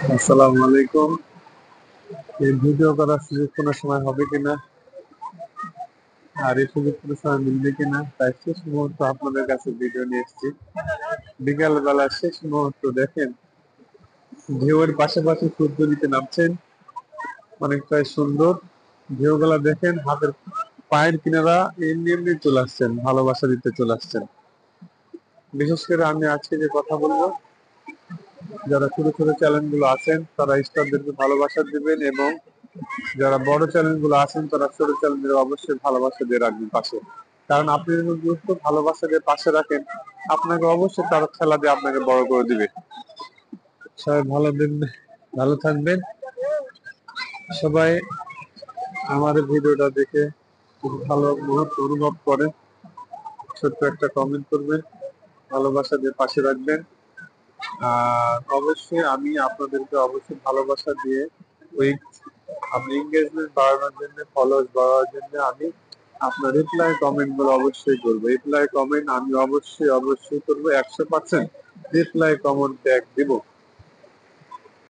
আসসালামু আলাইকুম। এই ভিডিও করার সুযোগ কোনো সময় হবে কিনা আর এই সুযোগ কোনো সময় মিলবে কিনা তাই শেষ মুহূর্ত আপনাদের কাছে ভিডিও নিয়ে এসেছি। বিকাল বেলা শেষ মুহূর্ত দেখেন, ঢেউয়ের পাশাপাশি সূর্য দিতে নামছেন, অনেকটাই সুন্দর। ঢেউগুলা দেখেন, হাতের পায়ের কিনারা এমনি এমনি চলে আসছেন, ভালোবাসা দিতে চলে আসছেন। বিশেষ করে আমি আজকে যে কথা বলবো, যারা ছোট ছোট চ্যানেল গুলো আছেন তারা স্টারদেরকে ভালোবাসা দিবেন, এবং যারা বড় চ্যানেল গুলো আছেন তারা ছোট চ্যানেলদের অবশ্যই ভালোবাসা দিয়ে রাখবেন পাশে। কারণ আপনি যদি ভালোবাসা দিয়ে পাশে রাখেন, আপনাকে অবশ্যই তার খেলা দিয়ে আপনাকে বড় করে দিবে। সবাই ভালো দিন, ভালো থাকবেন। সবাই আমার ভিডিওটা দেখে খুব ভালো মুহূর্ত অনুভব করে ছোট্ট একটা কমেন্ট করবেন, ভালোবাসা দিয়ে পাশে রাখবেন। আর অবশ্যই আমি আপনাদেরকে অবশ্যই ভালোবাসা দিয়ে ওই আপনি এঙ্গেজমেন্ট বাড়ানোর জন্য, ফলোয়ার্স বাড়ানোর জন্য আমি আপনার রিপ্লাই কমেন্ট গুলো অবশ্যই করবো। রিপ্লাই কমেন্ট আমি অবশ্যই করবো, 100% রিপ্লাই কমেন্ট ট্যাগ দিব।